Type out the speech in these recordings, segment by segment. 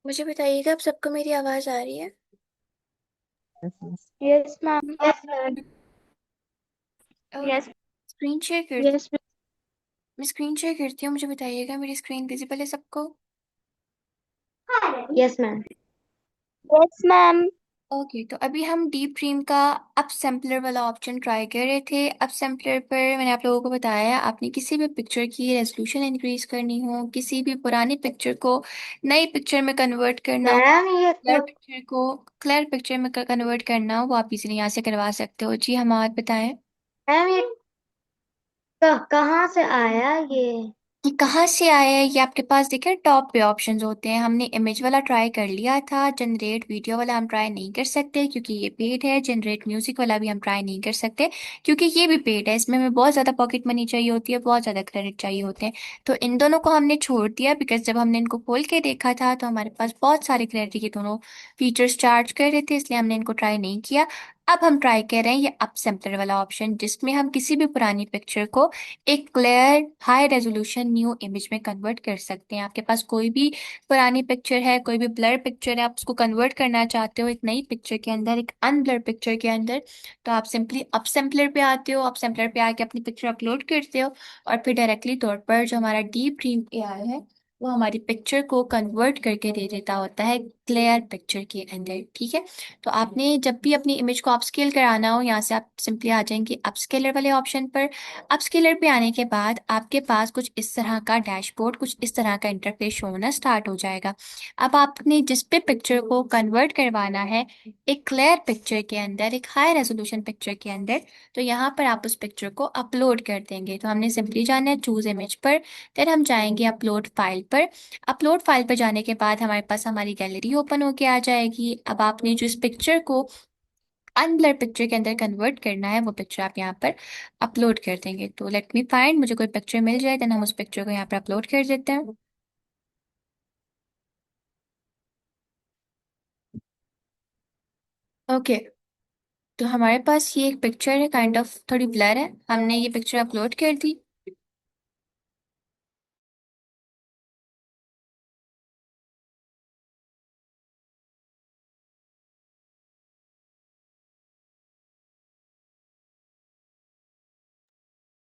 मुझे बताइएगा, आप सबको मेरी आवाज आ रही है? Yes ma'am. Yes ma'am. Yes. Screen share कर यस। मैं स्क्रीन शेयर करती हूँ, मुझे बताइएगा मेरी स्क्रीन विजिबल है सबको? Yes ma'am. Yes ma'am. Okay, तो अभी हम डीप ड्रीम का अप सैम्पलर वाला ऑप्शन ट्राई कर रहे थे। अप सैम्पलर पर मैंने आप लोगों को बताया, आपने किसी भी पिक्चर की रेजोल्यूशन इंक्रीज करनी हो, किसी भी पुरानी पिक्चर को नई पिक्चर में कन्वर्ट करना हो, मैम ये क्लियर पिक्चर में कन्वर्ट करना हो, वो आप इजीली यहाँ से करवा सकते हो। जी, हम आप बताएं मैम ये कहाँ से आया ये? कि कहाँ से आया है। ये आपके पास देखिए टॉप पे ऑप्शंस होते हैं। हमने इमेज वाला ट्राई कर लिया था, जनरेट वीडियो वाला हम ट्राई नहीं कर सकते क्योंकि ये पेड है। जनरेट म्यूजिक वाला भी हम ट्राई नहीं कर सकते क्योंकि ये भी पेड है। इसमें हमें बहुत ज़्यादा पॉकेट मनी चाहिए होती है, बहुत ज़्यादा क्रेडिट चाहिए होते हैं। तो इन दोनों को हमने छोड़ दिया बिकॉज जब हमने इनको खोल के देखा था तो हमारे पास बहुत सारे क्रेडिट के दोनों फीचर्स चार्ज कर रहे थे, इसलिए हमने इनको ट्राई नहीं किया। अब हम ट्राई कर रहे हैं ये अप सैम्पलर वाला ऑप्शन, जिसमें हम किसी भी पुरानी पिक्चर को एक clear high resolution new image में कन्वर्ट कर सकते हैं। आपके पास कोई भी पुरानी पिक्चर है, कोई भी ब्लर पिक्चर है, आप उसको कन्वर्ट करना चाहते हो एक नई पिक्चर के अंदर, एक अनब्लर पिक्चर के अंदर, तो आप सिंपली अप सैम्पलर पे आते हो। अप सैम्पलर पे आके अपनी पिक्चर अपलोड करते हो और फिर डायरेक्टली तौर पर जो हमारा डीप ड्रीम एआई है वो हमारी पिक्चर को कन्वर्ट करके दे देता होता है क्लियर पिक्चर के अंदर। ठीक है, तो आपने जब भी अपनी इमेज को अपस्केल कराना हो, यहाँ से आप सिंपली आ जाएंगे अपस्केलर वाले ऑप्शन पर। अपस्केलर पे आने के बाद आपके पास कुछ इस तरह का डैशबोर्ड, कुछ इस तरह का इंटरफेस शो होना स्टार्ट हो जाएगा। अब आपने जिस पे पिक्चर को कन्वर्ट करवाना है एक क्लियर पिक्चर के अंदर, एक हाई रेजोल्यूशन पिक्चर के अंदर, तो यहाँ पर आप उस पिक्चर को अपलोड कर देंगे। तो हमने सिंपली जाना है चूज इमेज पर, फिर हम जाएंगे अपलोड फाइल पर। अपलोड फाइल पर जाने के बाद हमारे पास हमारी गैलरी ओपन होके आ जाएगी। अब आपने जो इस पिक्चर को अनब्लर पिक्चर के अंदर कन्वर्ट करना है वो पिक्चर आप यहाँ पर अपलोड कर देंगे। तो लेट मी फाइंड, मुझे कोई पिक्चर मिल जाए देन हम उस पिक्चर को यहाँ पर अपलोड कर देते हैं। ओके, तो हमारे पास ये एक पिक्चर है, काइंड ऑफ थोड़ी ब्लर है, हमने ये पिक्चर अपलोड कर दी।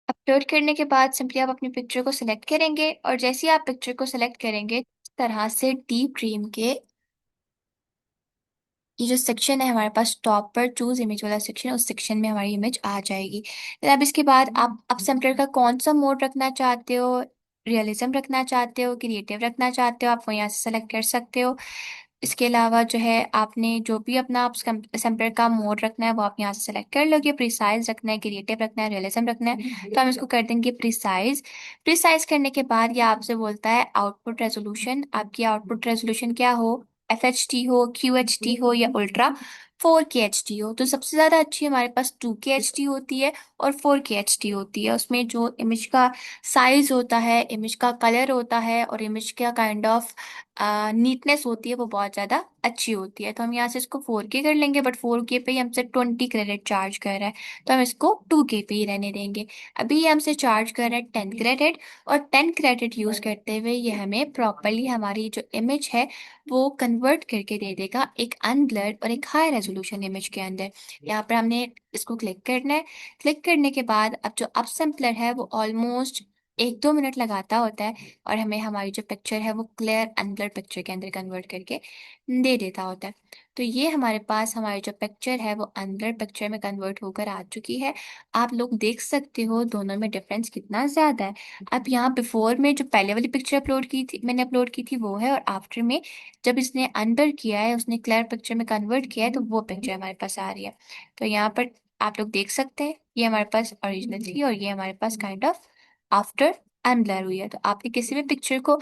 अपलोड करने के बाद सिंपली आप अपनी पिक्चर को सिलेक्ट करेंगे और जैसे ही आप पिक्चर को सिलेक्ट करेंगे इस तरह से डीप ड्रीम के ये जो सेक्शन है हमारे पास टॉप पर चूज इमेज वाला सेक्शन, उस सेक्शन में हमारी इमेज आ जाएगी। फिर अब इसके बाद आप अब सेंटर का कौन सा मोड रखना चाहते हो, रियलिज्म रखना चाहते हो, क्रिएटिव रखना चाहते हो, आप वो यहाँ से सेलेक्ट कर सकते हो। इसके अलावा जो है आपने जो भी अपना आप सेंटर का मोड रखना है वो आप यहाँ से सेलेक्ट कर लोगे। प्रिसाइज रखना है, क्रिएटिव रखना है, रियलिज्म रखना है, तो हम इसको कर देंगे प्रिसाइज। प्रिसाइज करने के बाद ये आपसे बोलता है आउटपुट रेजोल्यूशन, आपकी आउटपुट रेजोल्यूशन क्या हो, FHD हो, QHD हो या अल्ट्रा 4K HD हो। तो सबसे ज्यादा अच्छी हमारे पास 2K HD होती है और 4K HD होती है। उसमें जो इमेज का साइज होता है, इमेज का कलर होता है और इमेज का काइंड ऑफ नीटनेस होती है वो बहुत ज्यादा अच्छी होती है। तो हम यहाँ से इसको 4K कर लेंगे, बट 4K पे ही हमसे 20 क्रेडिट चार्ज कर रहा है, तो हम इसको 2K पे ही रहने देंगे। अभी ये हमसे चार्ज कर रहा है 10 क्रेडिट, और 10 क्रेडिट यूज करते हुए ये हमें प्रॉपरली हमारी जो इमेज है वो कन्वर्ट करके दे देगा एक अनब्लर्ड और एक हाई रेजोल्यूशन इमेज के अंदर। यहाँ पर हमने इसको क्लिक करना है। क्लिक करने के बाद अब जो अप सैम्पलर है वो ऑलमोस्ट 1-2 मिनट लगाता होता है और हमें हमारी जो पिक्चर है वो क्लियर अनब्लर पिक्चर के अंदर कन्वर्ट करके दे देता होता है। तो ये हमारे पास हमारी जो पिक्चर है वो अनब्लर पिक्चर में कन्वर्ट होकर आ चुकी है। आप लोग देख सकते हो दोनों में डिफरेंस कितना ज्यादा है। अब यहाँ बिफोर में जो पहले वाली पिक्चर अपलोड की थी, मैंने अपलोड की थी वो है, और आफ्टर में जब इसने अंडर किया है, उसने क्लियर पिक्चर में कन्वर्ट किया है, तो वो पिक्चर हमारे पास आ रही है। तो यहाँ पर आप लोग देख सकते हैं ये हमारे पास ओरिजिनल थी और ये हमारे पास काइंड ऑफ आफ्टर अनब्लर हुई है। तो आपने किसी भी पिक्चर को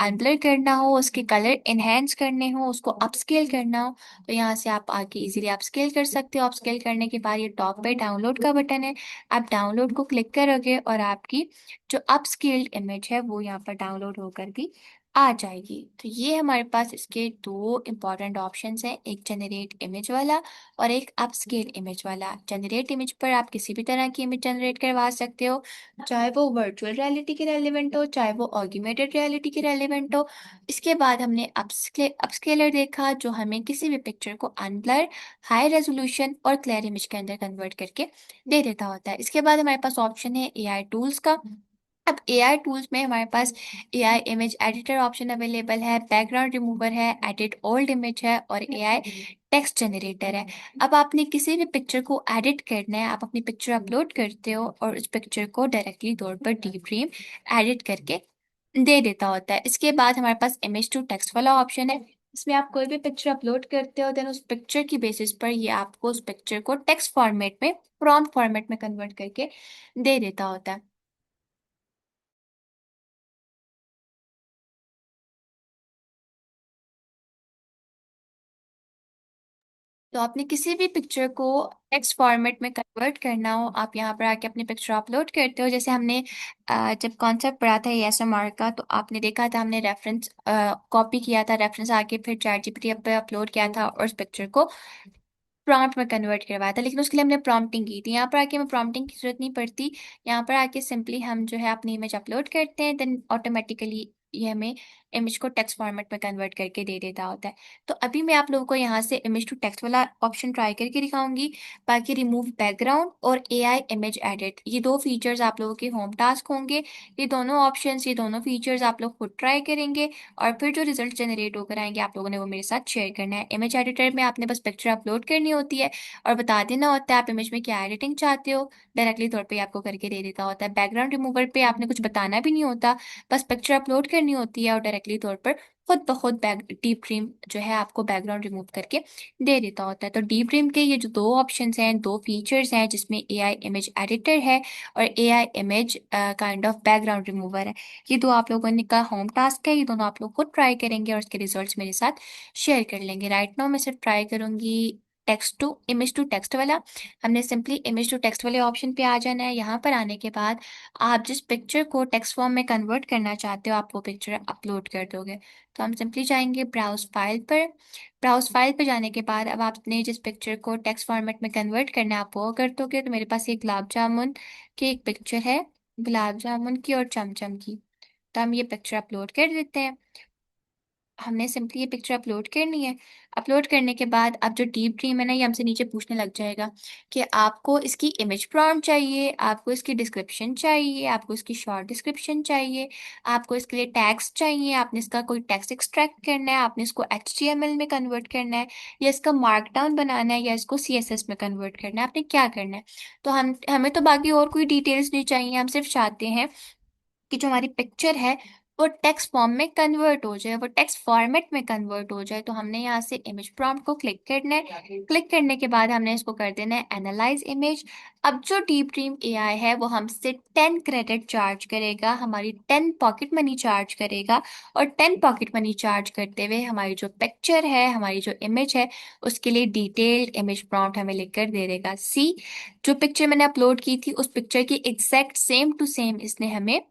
अनब्लर करना हो, उसके कलर इनहेंस करने हो, उसको अपस्केल करना हो, तो यहाँ से आप आके इजीली अपस्केल कर सकते हो। अपस्केल करने के बाद ये टॉप पे डाउनलोड का बटन है, आप डाउनलोड को क्लिक करोगे और आपकी जो अपस्केल्ड इमेज है वो यहाँ पर डाउनलोड होकर भी आ जाएगी। तो ये हमारे पास इसके दो इंपॉर्टेंट ऑप्शंस हैं, एक जनरेट इमेज वाला और एक अपस्केल इमेज वाला। जनरेट इमेज पर आप किसी भी तरह की इमेज जनरेट करवा सकते हो, चाहे वो वर्चुअल रियलिटी के रेलिवेंट हो, चाहे वो ऑग्यूमेंटेड रियलिटी के रेलिवेंट हो। इसके बाद हमने अपस्केलर देखा, जो हमें किसी भी पिक्चर को अनब्लर, हाई रेजोल्यूशन और क्लियर इमेज के अंदर कन्वर्ट करके दे देता होता है। इसके बाद हमारे पास ऑप्शन है एआई टूल्स का। अब एआई टूल्स में हमारे पास AI image editor option available है, बैकग्राउंड रिमूवर है, एडिट ओल्ड इमेज है और एआई टेक्स्ट जनरेटर है। अब आपने किसी भी पिक्चर को एडिट करना है, आप अपनी पिक्चर अपलोड करते हो और उस पिक्चर को डायरेक्टली तौर पर डीप ड्रीम एडिट करके दे देता होता है। इसके बाद हमारे पास इमेज टू टेक्स्ट वाला ऑप्शन है। इसमें आप कोई भी पिक्चर अपलोड करते हो, देन उस पिक्चर की बेसिस पर ये आपको उस पिक्चर को टेक्स्ट फॉर्मेट में, प्रॉम्प्ट फॉर्मेट में कन्वर्ट करके दे देता होता है। तो आपने किसी भी पिक्चर को टेक्स्ट फॉर्मेट में कन्वर्ट करना हो, आप यहाँ पर आके अपनी पिक्चर अपलोड करते हो। जैसे हमने जब कॉन्सेप्ट पढ़ा था एएसएमआर का, तो आपने देखा था हमने रेफरेंस कॉपी किया था, रेफरेंस आके फिर चैट जीपीटी पे अपलोड किया था और उस पिक्चर को प्रॉम्प्ट में कन्वर्ट करवाया था। लेकिन उसके लिए हमने प्रॉम्प्टिंग की थी। यहाँ पर आके हमें प्रॉम्प्टिंग की जरूरत नहीं पड़ती। यहाँ पर आके सिंपली हम जो है अपनी इमेज अपलोड करते हैं, देन ऑटोमेटिकली ये हमें इमेज को टेक्स्ट फॉर्मेट में कन्वर्ट करके दे देता होता है। तो अभी मैं आप लोगों को यहाँ से इमेज टू टेक्स्ट वाला ऑप्शन ट्राई करके दिखाऊंगी। बाकी रिमूव बैकग्राउंड और एआई इमेज एडिट, ये दो फीचर्स आप लोगों के होम टास्क होंगे। ये दोनों ऑप्शंस, ये दोनों फीचर्स आप लोग खुद ट्राई करेंगे और फिर जो रिजल्ट जनरेट होकर आएंगे आप लोगों ने वो मेरे साथ शेयर करना है। इमेज एडिटर में आपने बस पिक्चर अपलोड करनी होती है और बता देना होता है आप इमेज में क्या एडिटिंग चाहते हो, डायरेक्टली तौर पे आपको करके दे देता होता है। बैकग्राउंड रिमूवर पे आपने कुछ बताना भी नहीं होता, बस पिक्चर अपलोड करनी होती है और डायरेक्टली तौर पर खुद ब खुद बैक डीप ड्रीम जो है आपको बैकग्राउंड रिमूव करके दे देता होता है। तो डीप ड्रीम के ये जो दो ऑप्शंस हैं, दो फीचर्स हैं, जिसमें एआई इमेज एडिटर है और AI image kind of background remover है, ये दो आप लोगों ने का होम टास्क है। ये दोनों आप लोग खुद ट्राई करेंगे और उसके रिजल्ट्स मेरे साथ शेयर कर लेंगे। राइट नाउ मैं सिर्फ ट्राई करूंगी text to image to text वाला। हमने सिंपली इमेज टू टेक्स्ट वाले ऑप्शन पे आ जाना है। यहाँ पर आने के बाद आप जिस पिक्चर को टेक्स्ट फॉर्म में कन्वर्ट करना चाहते हो, आप वो पिक्चर अपलोड कर दोगे। तो हम सिंपली जाएंगे ब्राउज फाइल पर। ब्राउज फाइल पर जाने के बाद अब आपने जिस पिक्चर को टेक्स्ट फॉर्मेट में कन्वर्ट करना है आप वो कर दोगे। तो मेरे पास एक गुलाब जामुन की एक पिक्चर है, गुलाब जामुन की और चमचम की। तो हम ये पिक्चर अपलोड कर देते हैं। हमने सिंपली ये पिक्चर अपलोड करनी है। अपलोड करने के बाद अब जो डीप ड्रीम है ना, ये हमसे नीचे पूछने लग जाएगा कि आपको इसकी इमेज प्रॉम्प्ट चाहिए, आपको इसकी डिस्क्रिप्शन चाहिए, आपको इसकी शॉर्ट डिस्क्रिप्शन चाहिए, आपको इसके लिए टैग्स चाहिए, आपने इसका कोई टेक्स्ट एक्सट्रैक्ट करना है, आपने इसको HTML में कन्वर्ट करना है, या इसका मार्कडाउन बनाना है, या इसको CSS में कन्वर्ट करना है, आपने क्या करना है। तो हमें तो बाकी और कोई डिटेल्स नहीं चाहिए, हम सिर्फ चाहते हैं कि जो हमारी पिक्चर है वो टेक्स्ट फॉर्म में कन्वर्ट हो जाए, वो टेक्स्ट फॉर्मेट में कन्वर्ट हो जाए। तो हमने यहाँ से इमेज प्रॉम्प्ट को क्लिक करना है। क्लिक करने के बाद हमने इसको कर देना है एनालाइज इमेज। अब जो डीप ड्रीम एआई है वो हमसे 10 क्रेडिट चार्ज करेगा, हमारी 10 पॉकेट मनी चार्ज करेगा। और 10 पॉकेट मनी चार्ज करते हुए हमारी जो पिक्चर है, हमारी जो इमेज है, उसके लिए डिटेल्ड इमेज प्रॉम्प्ट हमें लिखकर दे देगा। सी, जो पिक्चर मैंने अपलोड की थी उस पिक्चर की एग्जैक्ट सेम टू सेम इसने हमें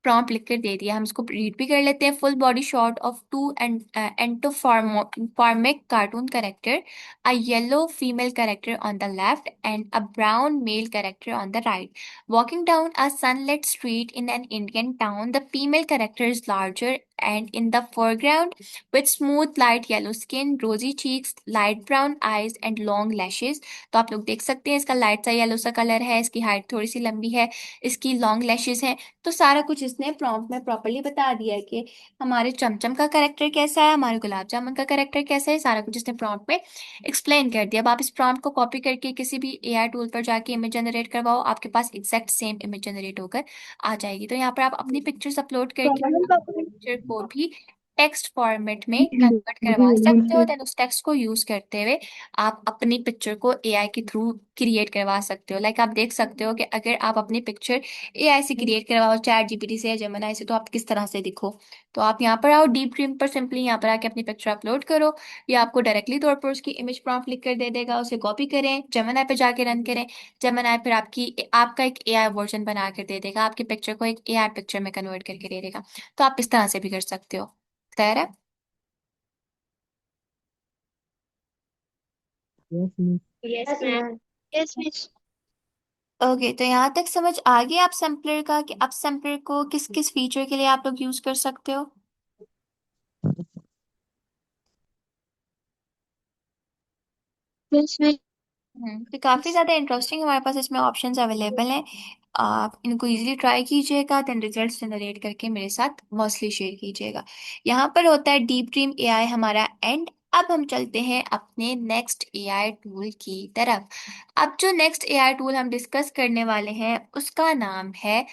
प्रॉम्प्ट लिख कर दे दिया। हम इसको रीड भी कर लेते हैं। Full body shot of two anthropomorphic cartoon character, a yellow female character on the left and a brown male character on the right, walking down a sunlit street in an Indian town. The female character is larger and in the foreground with smooth light yellow skin, rosy cheeks, light brown eyes and long lashes. तो आप लोग देख सकते हैं इसका light सा yellow सा colour है, इसकी हाइट थोड़ी सी लंबी है, इसकी लॉन्ग लैशेज है। तो सारा कुछ इसने प्रॉम्प्ट में प्रॉपरली बता दिया है कि हमारे चमचम का कैरेक्टर कैसा है, हमारे गुलाब जामुन का कैरेक्टर कैसा है, सारा कुछ इसने प्रॉम्प्ट में एक्सप्लेन कर दिया। अब आप इस प्रॉम्प्ट को कॉपी करके किसी भी एआई टूल पर जाके इमेज जनरेट करवाओ, आपके पास एग्जैक्ट सेम इमेज जनरेट होकर आ जाएगी। तो यहाँ पर आप अपनी पिक्चर्स अपलोड करके पिक्चर को भी टेक्स्ट फॉर्मेट में कन्वर्ट करवा सकते हो। देन उस टेक्स्ट को यूज करते हुए आप अपनी पिक्चर को एआई के थ्रू क्रिएट करवा सकते हो। लाइक आप देख सकते हो कि अगर आप अपनी पिक्चर एआई से क्रिएट करवाओ, चैट जीपीटी से या जेमिनी से, तो आप किस तरह से दिखो। तो आप यहाँ पर आओ, डीप ड्रीम पर सिंपली यहाँ पर आके अपनी पिक्चर अपलोड करो, या आपको डायरेक्टली तौर पर उसकी इमेज प्रॉम्प्ट लिख कर दे देगा। उसे कॉपी करें, जेमिनी पे जाके रन करें, जेमिनी फिर आपका एक एआई वर्जन बना कर दे देगा, आपकी पिक्चर को एक एआई पिक्चर में कन्वर्ट करके दे देगा। तो आप इस तरह से भी कर सकते हो। क्लियर है? Yes, ma'am. Yes, miss. Okay, तो यहाँ तक समझ आ गई आप सैम्पलर का, कि आप सैम्पलर को किस किस फीचर के लिए आप लोग यूज कर सकते हो। Yes, miss. तो काफी ज्यादा इंटरेस्टिंग हमारे पास इसमें ऑप्शंस अवेलेबल हैं। आप इनको इजीली ट्राई कीजिएगा, देन रिजल्ट्स जनरेट करके मेरे साथ मॉस्टली शेयर कीजिएगा। यहाँ पर होता है डीप ड्रीम एआई हमारा एंड। अब हम चलते हैं अपने नेक्स्ट एआई टूल की तरफ। अब जो नेक्स्ट एआई टूल हम डिस्कस करने वाले हैं उसका नाम है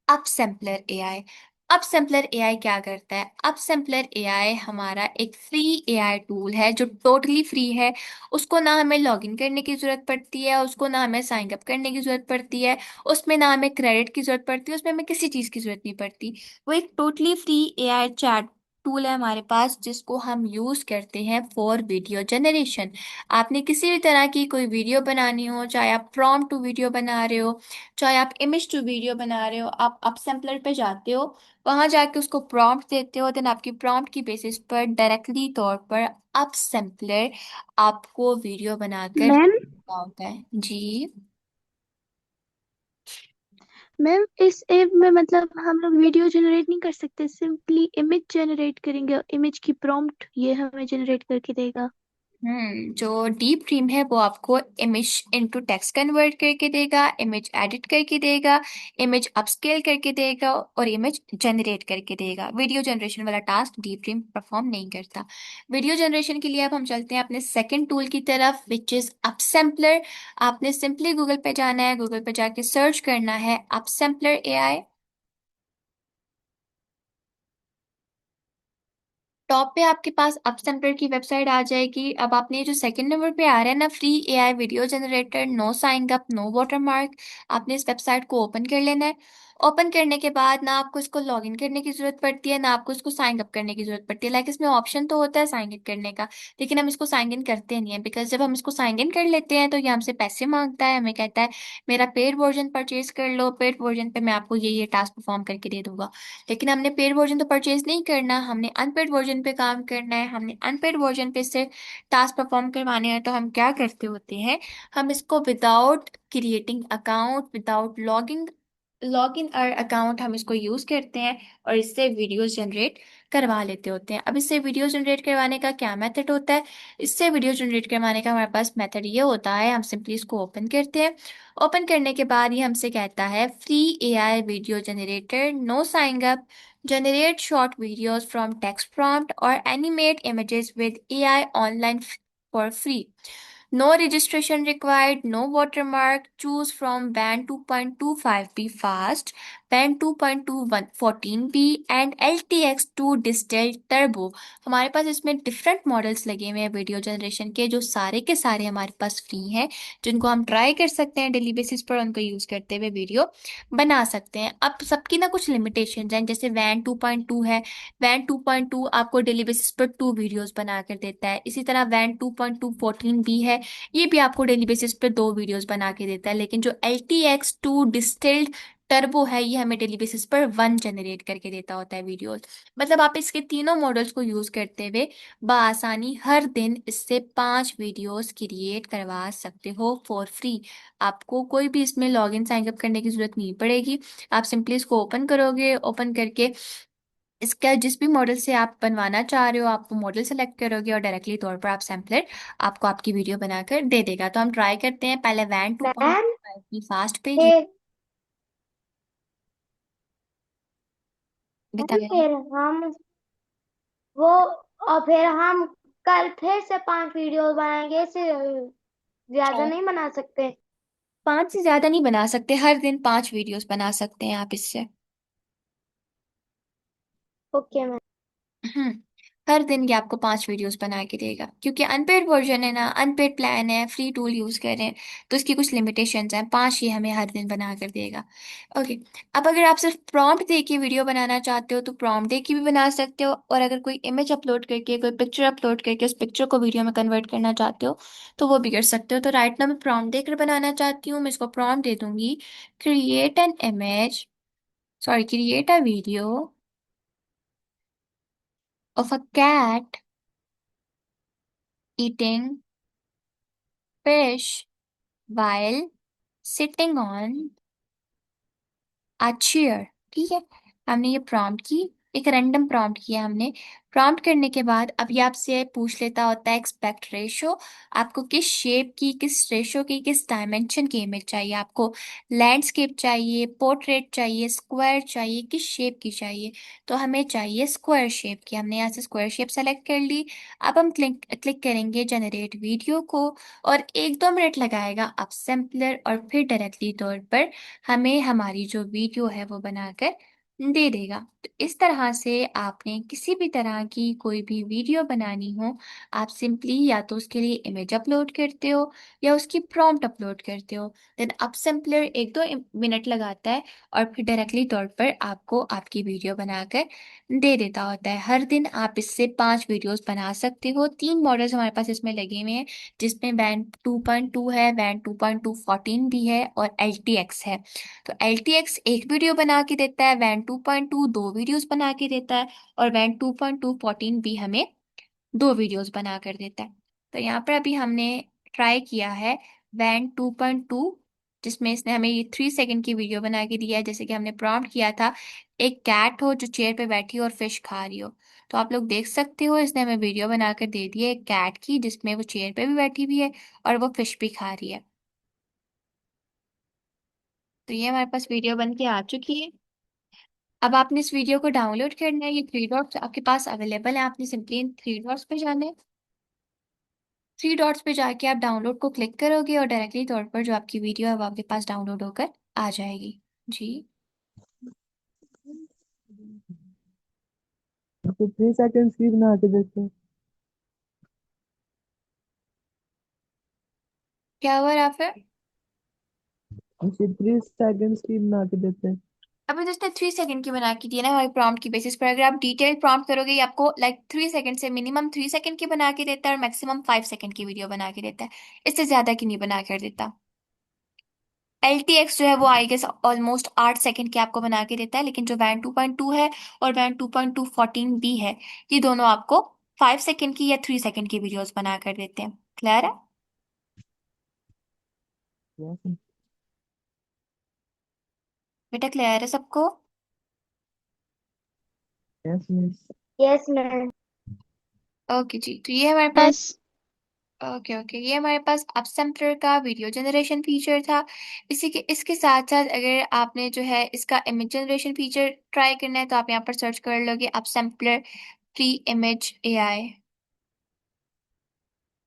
अपसैम्पलर एआई। अपसैम्पलर एआई क्या करता है? अपसैम्पलर एआई हमारा एक फ्री एआई टूल है जो टोटली फ्री है। उसको ना हमें लॉगिन करने की जरूरत पड़ती है, उसको ना हमें साइन अप करने की जरूरत पड़ती है, उसमें ना हमें क्रेडिट की जरूरत पड़ती है, उसमें हमें किसी चीज की जरूरत नहीं पड़ती। वो एक totally free AI chat tool है हमारे पास, जिसको हम यूज करते हैं फॉर वीडियो जनरेशन। आपने किसी भी तरह की कोई वीडियो बनानी हो, चाहे आप प्रॉम्प्ट टू वीडियो बना रहे हो, चाहे आप इमेज टू वीडियो बना रहे हो, आप अपसैम्पलर पे जाते हो, वहां जाके उसको प्रॉम्प्ट देते हो, देन आपकी प्रॉम्प्ट की बेसिस पर डायरेक्टली तौर पर अपसैम्पलर आपको वीडियो बनाकर मैम, देता होता है जी। मैम इस ऐप में मतलब हम लोग वीडियो जनरेट नहीं कर सकते, सिंपली इमेज जनरेट करेंगे, इमेज की प्रॉम्प्ट ये हमें जनरेट करके देगा। जो डीप ड्रीम है वो आपको इमेज इनटू टेक्स्ट कन्वर्ट करके देगा, इमेज एडिट करके देगा, इमेज अपस्केल करके देगा और इमेज जनरेट करके देगा। वीडियो जनरेशन वाला टास्क डीप ड्रीम परफॉर्म नहीं करता। वीडियो जनरेशन के लिए अब हम चलते हैं अपने सेकंड टूल की तरफ, विच इज अपसैम्पलर। आपने सिंपली गूगल पे जाना है, गूगल पे जाके सर्च करना है अपसैम्पलर एआई। टॉप पे आपके पास अप सेंटर की वेबसाइट आ जाएगी। अब आपने ये जो सेकंड नंबर पे आ रहा है ना, free AI video generator, no sign up, no watermark, आपने इस वेबसाइट को ओपन कर लेना है। ओपन करने के बाद ना आपको इसको लॉगिन करने की जरूरत पड़ती है, ना आपको इसको साइन अप करने की जरूरत पड़ती है। लाइक इसमें ऑप्शन तो होता है साइन इन करने का, लेकिन हम इसको साइन इन करते नहीं है, बिकॉज जब हम इसको साइन इन कर लेते हैं तो ये हमसे पैसे मांगता है, हमें कहता है मेरा पेड वर्जन परचेज कर लो, पेड वर्जन पे मैं आपको ये टास्क परफॉर्म करके दे दूंगा। लेकिन हमने पेड वर्जन तो परचेज नहीं करना, हमने अनपेड वर्जन पे काम करना है, हमने अनपेड वर्जन पे से टास्क परफॉर्म करवाने हैं। तो हम क्या करते होते हैं, हम इसको without creating account, without logging login और अकाउंट हम इसको यूज करते हैं और इससे वीडियोस जनरेट करवा लेते होते हैं। अब इससे वीडियो जनरेट करवाने का क्या मेथड होता है? इससे वीडियो जनरेट करवाने का हमारे पास मेथड ये होता है, हम सिंपली इसको ओपन करते हैं। ओपन करने के बाद ये हमसे कहता है free AI video generator, no sign up, generate short videos from text prompt or animate images with AI online for free. No registration required, no watermark. Choose from band 2.25b fast, band 2.21 14b and LTX2 distilled turbo। हमारे पास इसमें different models लगे हुए हैं video generation के, जो सारे के सारे हमारे पास फ्री हैं, जिनको हम ट्राई कर सकते हैं डेली बेसिस पर, उनको यूज करते हुए वीडियो बना सकते हैं। अब सबकी ना कुछ लिमिटेशन हैं, जैसे वैन 2.2 है, वैन 2.2 आपको डेली बेसिस पर 2 वीडियोस बना कर देता है। इसी तरह वैन 2.2 14 भी है, ये भी आपको डेली बेसिस पे 2 वीडियोस बना के देता है। लेकिन जो LTX2 डिस्टिल्ड टर्बो है, ये हमें डेली बेसिस पर 1 जनरेट करके देता होता है वीडियोस। मतलब आप इसके तीनों मॉडल्स को यूज करते हुए बआसानी हर दिन इससे 5 वीडियोस क्रिएट करवा सकते हो फॉर फ्री। आपको कोई भी इसमें लॉगिन साइन अप करने की जरूरत नहीं पड़ेगी। आप सिंपली इसको ओपन करोगे, ओपन करके इसका जिस भी मॉडल से आप बनवाना चाह रहे हो, आप वो मॉडल सेलेक्ट करोगे और डायरेक्टली तौर पर आप सैम्पलर आपको आपकी वीडियो बनाकर दे देगा। तो हम ट्राई करते हैं पहले वैन टू पॉइंट मैम फाइव की फास्ट पे जी। फिर मैम बताइए। फिर हम वो और फिर हम कल फिर से 5 वीडियो बनाएंगे, इससे ज्यादा नहीं बना सकते? 5 से ज्यादा नहीं बना सकते, हर दिन 5 वीडियोस बना सकते हैं आप इससे। Okay ma'am. हम्म। हर दिन ये आपको 5 वीडियोस बना के देगा, क्योंकि अनपेड वर्जन है ना, अनपेड प्लान है, फ्री टूल यूज कर रहे हैं, तो इसकी कुछ लिमिटेशंस हैं। 5 ये हमें हर दिन बना कर देगा। ओके। अब अगर आप सिर्फ प्रॉम्प्ट दे के वीडियो बनाना चाहते हो तो प्रॉम्प्ट दे के भी बना सकते हो, और अगर कोई इमेज अपलोड करके, कोई पिक्चर अपलोड करके उस पिक्चर को वीडियो में कन्वर्ट करना चाहते हो तो वो भी कर सकते हो। तो राइट नाउ मैं प्रॉम्प्ट देकर बनाना चाहती हूँ। मैं इसको प्रॉम्प्ट दे दूंगी, create an image, sorry, create a video of a cat eating fish while sitting on a chair। ठीक है, हमने ये प्रॉम्प्ट की, एक रैंडम प्रॉम्प्ट किया हमने। प्रॉम्प्ट करने के बाद अब ये आपसे पूछ लेता होता है एक्सपेक्ट रेशो। आपको किस शेप की, किस रेशो की, किस डायमेंशन की इमेज चाहिए, आपको लैंडस्केप चाहिए, पोर्ट्रेट चाहिए, स्क्वायर चाहिए, किस शेप की चाहिए। तो हमें चाहिए स्क्वायर शेप की। हमने यहाँ से स्क्वायर शेप सेलेक्ट कर ली। अब हम क्लिक क्लिक करेंगे जनरेट वीडियो को, और 1-2 मिनट लगाएगा अब सैम्पलर, और फिर डायरेक्टली तौर पर हमें हमारी जो वीडियो है वो बनाकर दे देगा। तो इस तरह से आपने किसी भी तरह की कोई भी वीडियो बनानी हो, आप सिंपली या तो उसके लिए इमेज अपलोड करते हो या उसकी प्रॉम्प्ट अपलोड करते हो, देन अप सैम्पलर 1-2 मिनट लगाता है, और फिर डायरेक्टली तौर पर आपको आपकी वीडियो बनाकर दे देता होता है। हर दिन आप इससे 5 वीडियोस बना सकते हो। 3 मॉडल्स हमारे पास इसमें लगे हुए हैं, जिसमें वैन 2.2 है, वैन 2.2 14 भी है, और एल टी एक्स है। तो एल टी एक्स एक वीडियो बना के देता है, वैन 2.2 2 वीडियोस बना के देता है, और वैन 2.2 14 भी हमें 2 वीडियोस बना कर देता है। तो यहाँ पर अभी हमने ट्राई किया है वैन 2.2, जिसमें इसने हमें ये 3 सेकंड की वीडियो बना के दिया है। जैसे कि हमने प्रॉम्प्ट किया था, एक कैट हो जो चेयर पे बैठी हो और फिश खा रही हो। तो आप लोग देख सकते हो इसने हमें वीडियो बनाकर दे दी है एक कैट की, जिसमें वो चेयर पे भी बैठी हुई है और वो फिश भी खा रही है। तो ये हमारे पास वीडियो बन के आ चुकी है। अब आपने इस वीडियो को डाउनलोड करना है। ये 3 डॉट्स आपके पास अवेलेबल है, आपने सिंपली इन 3 डॉट्स पे जाना है। 3 डॉट्स पे जाके आप डाउनलोड को क्लिक करोगे और डायरेक्टली तौर पर जो आपकी वीडियो है वो आपके पास डाउनलोड होकर आ जाएगी। जी। तो 3 सेकंड्स की बना के देते हैं। क्या हुआ राफिर? उसे 3 सेकंड्स की बना के देते हैं। अभी तो इसने 3 सेकंड की बना के दी है ना हमारी प्रॉम्प्ट की बेसिस पर। अगर आप डिटेल प्रॉम्प्ट करोगे ये आपको लाइक 3 सेकंड से, मिनिमम 3 सेकंड की बना के देता है, और मैक्सिमम 5 सेकंड की वीडियो बना के देता है। इससे ज्यादा की नहीं बना कर देता। एल टी एक्स जो है वो आई गेस ऑलमोस्ट 8 सेकंड की आपको बना के देता है, लेकिन जो वैन 2.2 है और वैन 2.2 14 बी है, ये दोनों आपको 5 सेकंड की या 3 सेकंड की वीडियोस बना कर देते हैं। क्लियर है? यस बेटा क्लियर है सबको? Yes miss. Yes ma'am. Okay जी, तो ये हमारे पास, यस। ओके ओके, ये हमारे पास अपसैम्पलर का वीडियो जनरेशन फीचर था। इसी के इसके साथ साथ अगर आपने जो है इसका इमेज जनरेशन फीचर ट्राई करना है तो आप यहाँ पर सर्च कर लोगे अपसैम्पलर फ्री इमेज एआई।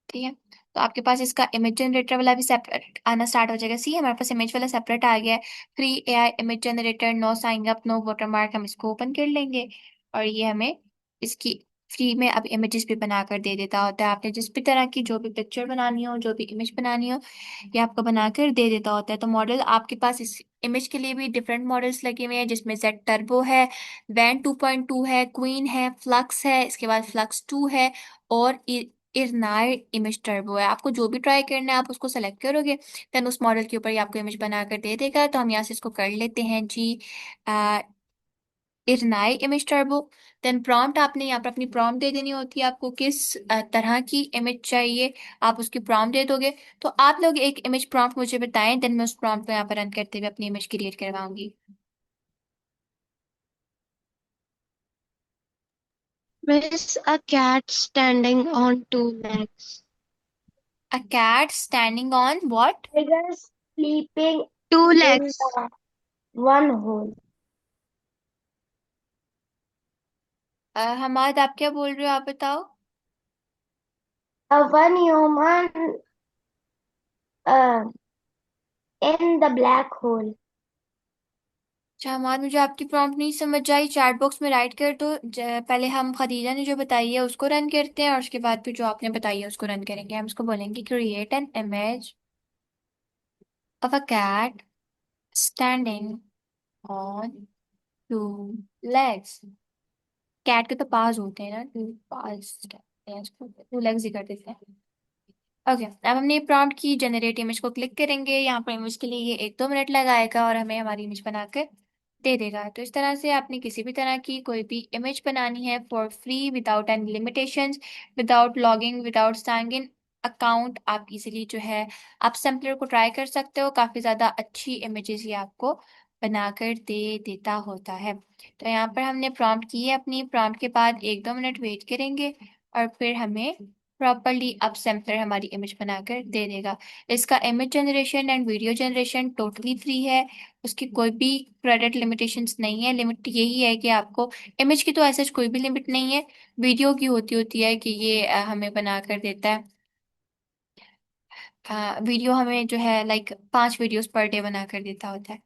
ठीक है, तो आपके पास इसका इमेज जनरेटर वाला भी सेपरेट आना स्टार्ट हो जाएगा। सी, हमारे पास इमेज वाला सेपरेट आ गया है। Free AI image generator, no sign up, no watermark. हम इसको ओपन कर लेंगे, और ये हमें इसकी फ्री में अब इमेजेस भी बनाकर दे देता होता है। आपने जिस भी तरह की जो भी पिक्चर बनानी हो, जो भी इमेज बनानी हो, ये आपको बनाकर दे देता होता है। तो मॉडल आपके पास इस इमेज के लिए भी डिफरेंट मॉडल्स लगे हुए हैं, जिसमें जेड टर्बो है, वैन 2.2 है, क्वीन है, फ्लक्स है, इसके बाद फ्लक्स 2 है, और इरनार इमेज टर्बो है। आपको जो भी ट्राई करना है आप उसको सेलेक्ट करोगे, देन उस मॉडल के ऊपर ये आपको इमेज बनाकर दे देगा। तो हम यहाँ से इसको कर लेते हैं जी, इरनाई इमेज टर्बो। देन प्रॉम्प्ट, आपने यहाँ पर अपनी प्रॉम्प्ट दे देनी होती है, आपको किस तरह की इमेज चाहिए, आप उसकी प्रॉम्प्ट दे दोगे। तो आप लोग एक इमेज प्रॉम्प्ट मुझे बताएं, देन मैं उस प्रॉम्प्ट को यहाँ पर रन करते हुए अपनी इमेज क्रिएट करवाऊंगी। Miss, a cat standing on 2 legs. A cat standing on what? Tiger sleeping Two in legs. the one hole. Hamad, आप क्या बोल रहे हो, आप बताओ। A one human uh, in the black hole. अच्छा हमाद, मुझे आपकी प्रॉम्प्ट नहीं समझ आई, चैट बॉक्स में राइट कर दो। पहले हम खदीजा ने जो बताई है उसको रन करते हैं और उसके बाद फिर जो आपने बताई है उसको रन करेंगे। हम उसको बोलेंगे create an image of a cat standing on two legs. Cat के तो पास होते हैं ना, टू पास कहते हैं इसको, टू लेग्स ही कर देते हैं। ओके, अब हमने प्रॉम्प्ट की जनरेट इमेज को क्लिक करेंगे। यहाँ पर इमेज के लिए ये 1-2 मिनट लगाएगा और हमें हमारी इमेज बनाकर दे देगा। तो इस तरह से आपने किसी भी तरह की कोई भी इमेज बनानी है for free, without any limitations, without logging, without sign in account, आप इजीली जो है आप सैम्पलर को ट्राई कर सकते हो। काफ़ी ज़्यादा अच्छी इमेजेस ये आपको बनाकर दे देता होता है। तो यहाँ पर हमने प्रॉम्प्ट की है अपनी, प्रॉम्प्ट के बाद 1-2 मिनट वेट करेंगे और फिर हमें प्रॉपरली अब सैम्पलर हमारी इमेज बनाकर दे देगा। इसका image generation and video generation totally free है। उसकी कोई भी क्रेडिट लिमिटेशंस नहीं है। लिमिट यही है कि आपको इमेज की तो ऐसा कोई भी लिमिट नहीं है, वीडियो की होती है कि ये हमें बनाकर देता है। वीडियो हमें जो है लाइक 5 वीडियोस पर डे बनाकर देता होता है।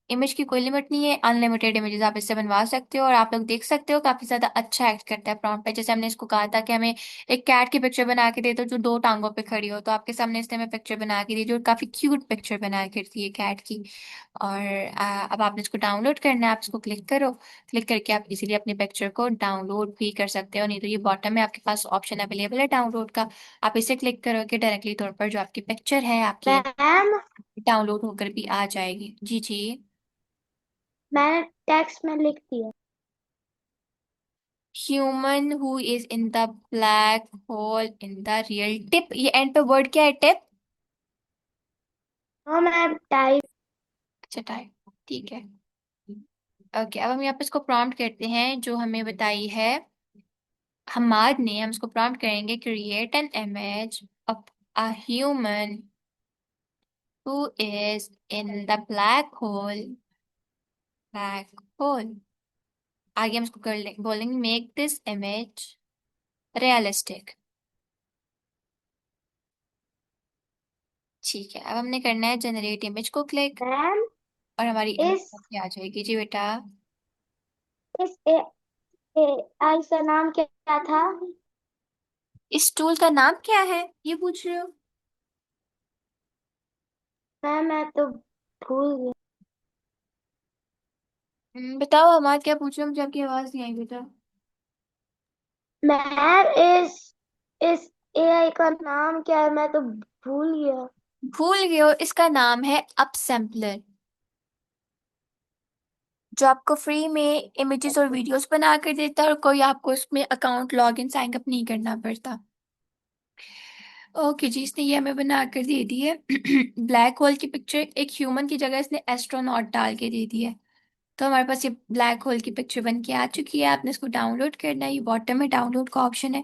इमेज की कोई लिमिट नहीं है, अनलिमिटेड इमेजेस आप इससे बनवा सकते हो। और आप लोग देख सकते हो काफी ज्यादा अच्छा एक्ट करता है प्रॉम्प्ट पे। जैसे हमने इसको कहा था कि हमें एक कैट की पिक्चर बना के दे दो जो 2 टांगों पे खड़ी हो, तो आपके सामने इसने हमें पिक्चर बना के दी जो काफी क्यूट पिक्चर बना के दी है कैट की। और अब आपने इसको डाउनलोड करना है, आप इसको क्लिक करो। क्लिक करके आप इजीली अपने पिक्चर को डाउनलोड भी कर सकते हो, नहीं तो ये बॉटम में आपके पास ऑप्शन अवेलेबल है डाउनलोड का। आप इसे क्लिक करोगे डायरेक्टली तौर पर जो आपकी पिक्चर है आपकी मैम, डाउनलोड होकर भी आ जाएगी। जी जी। मैंने टेक्स्ट में लिख दिया। Human who is in the black hole in the real tip, ये एंड पे वर्ड क्या है, टिप। हाँ मैम, टाइप। अच्छा टाइप, ठीक है। ओके, अब हम यहाँ पे इसको प्रॉम्प्ट करते हैं जो हमें बताई है हमाद ने। हम इसको प्रॉम्प्ट करेंगे create an image of a human who is in the black hole. आगे हम इसको बोलेंगे मेक दिस इमेज रियलिस्टिक। ठीक है, अब हमने करना है जनरेट इमेज को क्लिक मैम, और हमारी इमेज इस आ जाएगी। जी बेटा। इस AI का नाम क्या था? इस टूल का नाम क्या है ये पूछ रहे हो? मैम, मैं तो भूल गई। बताओ हमारे क्या पूछ रहे हो, मुझे आपकी आवाज नहीं आई बेटा। मैम, इस AI का नाम क्या है? मैं तो भूल गया। भूल गए हो? इसका नाम है अपसैम्पलर, जो आपको फ्री में इमेजेस और वीडियोस बना कर देता है और कोई आपको उसमें account log in sign up नहीं करना पड़ता। ओके जी, इसने ये हमें बना कर दे दी है ब्लैक होल की पिक्चर। एक ह्यूमन की जगह इसने एस्ट्रोनॉट डाल के दे दी है। तो हमारे पास ये ब्लैक होल की पिक्चर बन के आ चुकी है। आपने इसको डाउनलोड करना है, ये बॉटम में डाउनलोड का ऑप्शन है।